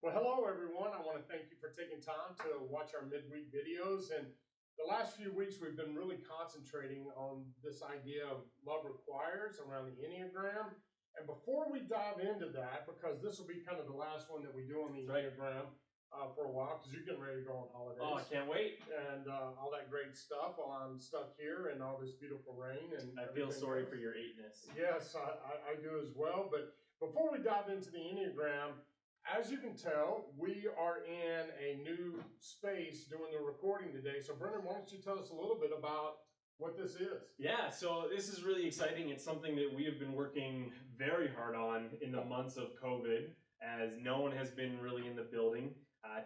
Well, hello everyone. I want to thank you for taking time to watch our midweek videos. And the last few weeks, we've been really concentrating on this idea of love requires around the Enneagram. And before we dive into that, because this will be kind of the last one that we do on the Enneagram for a while, because you're getting ready to go on holidays. Oh, I can't wait. And all that great stuff while I'm stuck here in all this beautiful rain. And I feel sorry for your eightness. Yes, I do as well. But before we dive into the Enneagram, as you can tell, we are in a new space doing the recording today. So, Brendan, why don't you tell us a little bit about what this is? Yeah, so this is really exciting. It's something that we have been working very hard on in the months of COVID, as no one has been really in the building,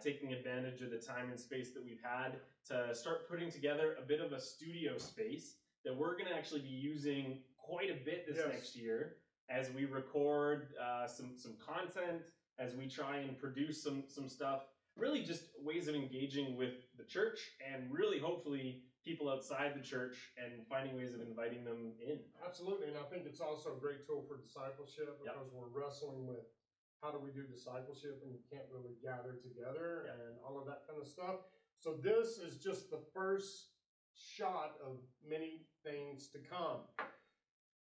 taking advantage of the time and space that we've had to start putting together a bit of a studio space that we're going to actually be using quite a bit this next year as we record some content, as we try and produce some stuff, really just ways of engaging with the church and really hopefully people outside the church and finding ways of inviting them in. Absolutely, and I think it's also a great tool for discipleship because we're wrestling with how do we do discipleship and you can't really gather together and all of that kind of stuff. So this is just the first shot of many things to come.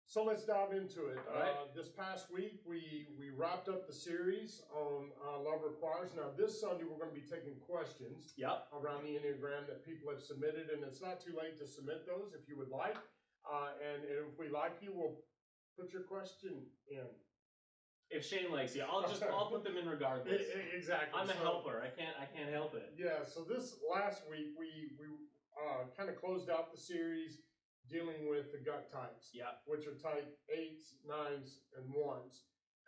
So let's dive into it. All right. This past week, we wrapped up the series on Love Requires. Now, this Sunday, we're going to be taking questions around the Enneagram that people have submitted, and it's not too late to submit those if you would like. And if we like you, we'll put your question in. If Shane likes you, I'll put them in regardless. Exactly. I'm a helper. I can't help it. Yeah. So this last week, we kind of closed out the series dealing with the gut types, which are type 8s, 9s, and 1s.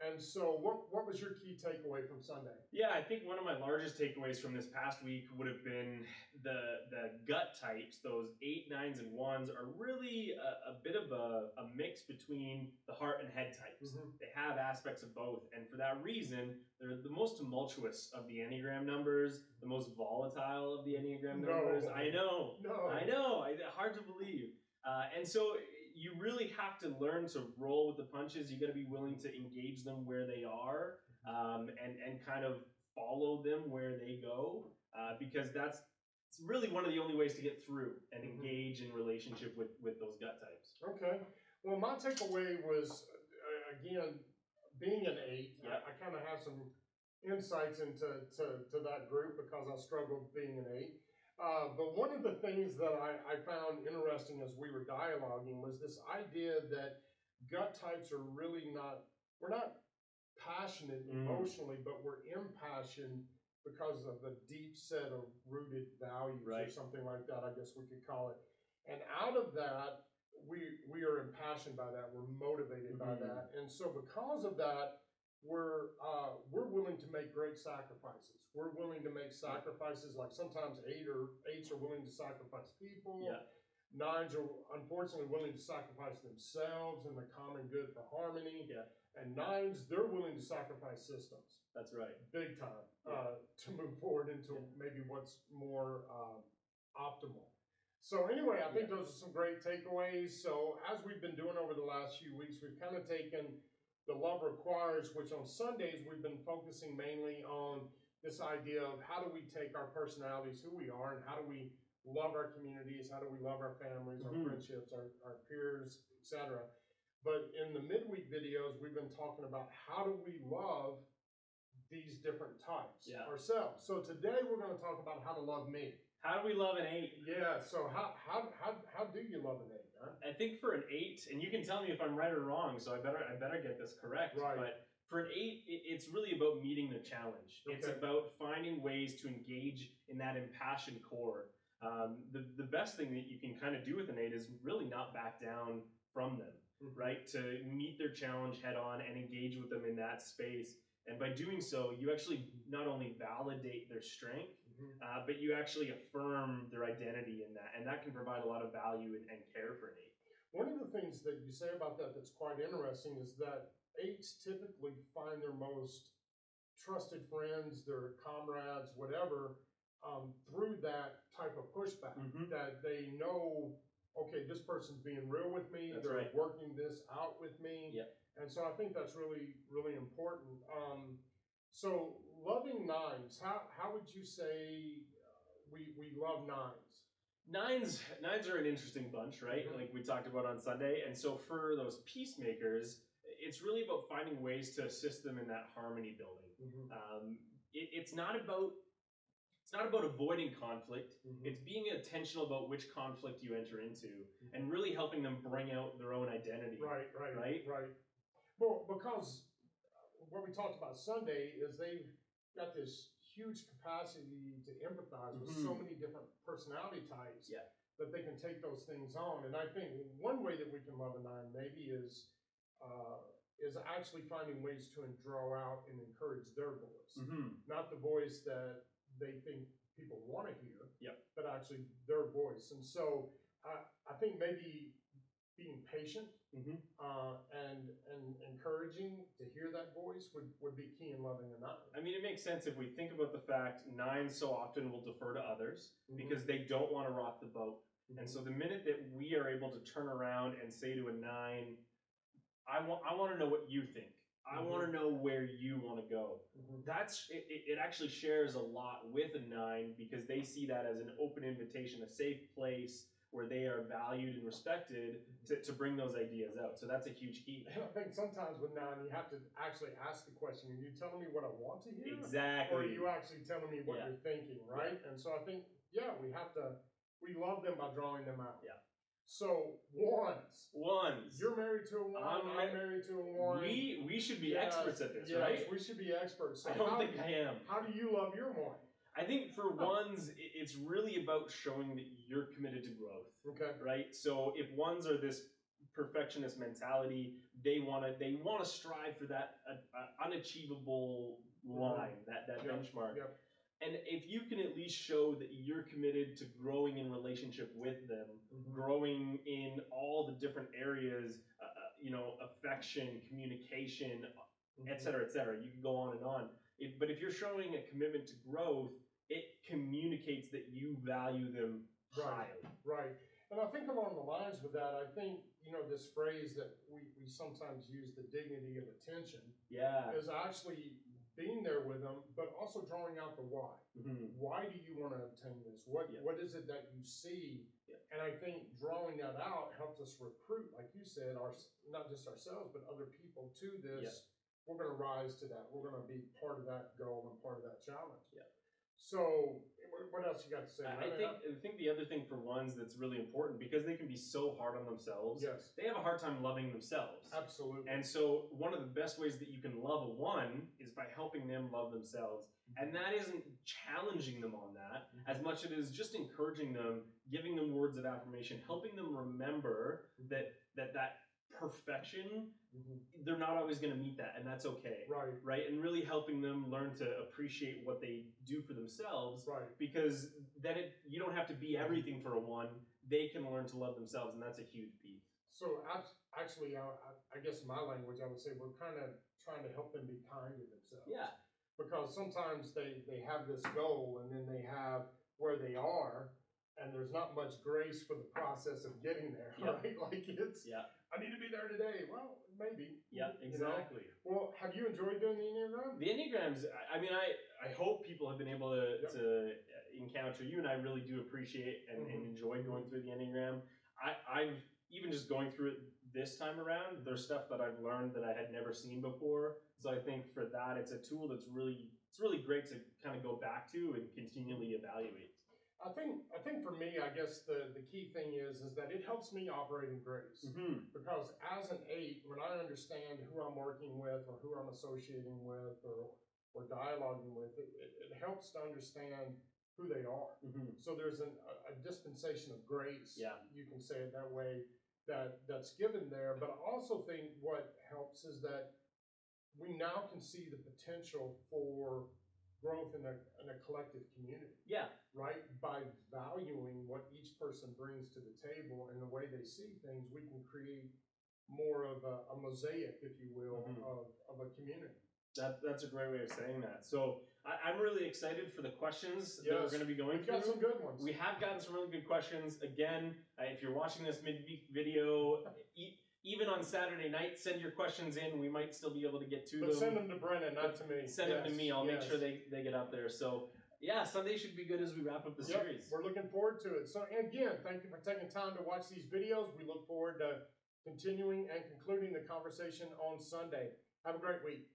And so what was your key takeaway from Sunday? Yeah, I think one of my largest takeaways from this past week would have been the gut types. Those 8, 9s, and 1s are really a bit of a mix between the heart and head types. Mm-hmm. They have aspects of both. And for that reason, they're the most tumultuous of the Enneagram numbers, the most volatile of the Enneagram numbers. I know. Hard to believe. And so you really have to learn to roll with the punches. You got to be willing to engage them where they are, and kind of follow them where they go, because it's really one of the only ways to get through and engage in relationship with those gut types. Okay. Well, my takeaway was, again, being an 8, I kind of have some insights into that group because I struggled being an 8. But one of the things that I found interesting as we were dialoguing was this idea that gut types are really we're not passionate emotionally, but we're impassioned because of a deep set of rooted values or something like that, I guess we could call it. And out of that, we are impassioned by that. We're motivated by that. And so because of that, we're willing to make great sacrifices. We're willing to make sacrifices, like sometimes 8s are willing to sacrifice people. 9s are unfortunately willing to sacrifice themselves and the common good for harmony. And 9s, they're willing to sacrifice systems. That's right. Big time to move forward into maybe what's more optimal. So anyway, I think those are some great takeaways. So as we've been doing over the last few weeks, we've kind of taken the Love Requires, which on Sundays we've been focusing mainly on this idea of how do we take our personalities, who we are, and how do we love our communities, how do we love our families, our friendships, our peers, etc. But in the midweek videos, we've been talking about how do we love these different types ourselves. So today we're going to talk about how to love me. How do we love an 8? Yeah, so how do you love an 8? Huh? I think for an 8, and you can tell me if I'm right or wrong, so I better get this correct. Right. But for an 8, it's really about meeting the challenge. Okay. It's about finding ways to engage in that impassioned core. The best thing that you can kind of do with an 8 is really not back down from them, right? To meet their challenge head on and engage with them in that space. And by doing so, you actually not only validate their strength, but you actually affirm their identity in that. And that can provide a lot of value and care for an 8. One of the things that you say about that's quite interesting is that 8s typically find their most trusted friends, their comrades, whatever, through that type of pushback. That they know, okay, this person's being real with me. They're working this out with me. And so I think that's really, really important. So loving nines, how would you say we love nines? Nines are an interesting bunch, right? Mhm. Like we talked about on Sunday. And so for those peacemakers, it's really about finding ways to assist them in that harmony building. Mhm. It's not about avoiding conflict. Mhm. It's being intentional about which conflict you enter into and really helping them bring out their own identity. Right. Right? Well, because what we talked about Sunday is they've got this huge capacity to empathize with so many different personality types Yeah. that they can take those things on. And I think one way that we can love a nine maybe is actually finding ways to draw out and encourage their voice, not the voice that they think people want to hear, Yep. but actually their voice. And so I think maybe being patient and encouraging to hear that voice would be key in loving a nine. I mean, it makes sense if we think about the fact nines so often will defer to others because they don't want to rock the boat. And so the minute that we are able to turn around and say to a nine, I want to know what you think. I want to know where you want to go. It actually shares a lot with a nine because they see that as an open invitation, a safe place where they are valued and respected to bring those ideas out. So that's a huge key. And I think sometimes with nine, you have to actually ask the question, are you telling me what I want to hear? Exactly. Or are you actually telling me what you're thinking, right? And so I think, we love them by drawing them out. Yeah. So ones. You're married to a one. I'm married to a one. We should be experts at this, yes, right? We should be experts. So I don't think I am. How do you love your one? I think for ones, it's really about showing that you're committed to growth. Okay. Right? So if ones are this perfectionist mentality, they want to strive for that unachievable line, that benchmark. Yep. And if you can at least show that you're committed to growing in relationship with them, growing in all the different areas, affection, communication, et cetera, you can go on and on. But if you're showing a commitment to growth, it communicates that you value them highly. Right. And I think along the lines with that, I think, this phrase that we sometimes use, the dignity of attention, is actually being there with them, but also drawing out the why. Why do you want to obtain this? What is it that you see? And I think drawing that out helps us recruit, like you said, not just ourselves, but other people to this. We're going to rise to that. We're going to be part of that goal and part of that challenge. So what else you got to say? I think the other thing for ones that's really important, because they can be so hard on themselves, they have a hard time loving themselves. Absolutely. And so one of the best ways that you can love a one is by helping them love themselves. And that isn't challenging them on that as much as it is just encouraging them, giving them words of affirmation, helping them remember that perfection, they're not always going to meet that, and that's okay. Right? And really helping them learn to appreciate what they do for themselves. Because then you don't have to be everything for a one. They can learn to love themselves, and that's a huge piece. So actually, I guess in my language, I would say we're kind of trying to help them be kind to themselves. Yeah. Because sometimes they have this goal, and then they have where they are, and there's not much grace for the process of getting there, right? Like I need to be there today. Well, maybe. Yeah, exactly. Well, have you enjoyed doing the Enneagram? The Enneagrams, I mean, I hope people have been able to encounter you, and I really do appreciate and enjoy going through the Enneagram. I've even just going through it this time around, there's stuff that I've learned that I had never seen before. So I think for that, it's a tool that's really great to kind of go back to and continually evaluate. I think for me, I guess the key thing is that it helps me operate in grace. Because as an 8, when I understand who I'm working with or who I'm associating with or dialoguing with, it helps to understand who they are. So there's a dispensation of grace, you can say it that way, that's given there. But I also think what helps is that we now can see the potential for growth in a collective community. Right? By valuing what each person brings to the table and the way they see things, we can create more of a mosaic, if you will, of a community. That's a great way of saying that. So I'm really excited for the questions that we're going to be going through. We've got some good ones. We have gotten some really good questions. Again, if you're watching this mid-week video, even on Saturday night, send your questions in. We might still be able to get to But them. send them to Brennan, not to me. Send them to me. I'll make yes. sure they get out there. So yeah, Sunday should be good as we wrap up the Yep, series. we're looking forward to it. So again, thank you for taking time to watch these videos. We look forward to continuing and concluding the conversation on Sunday. Have a great week.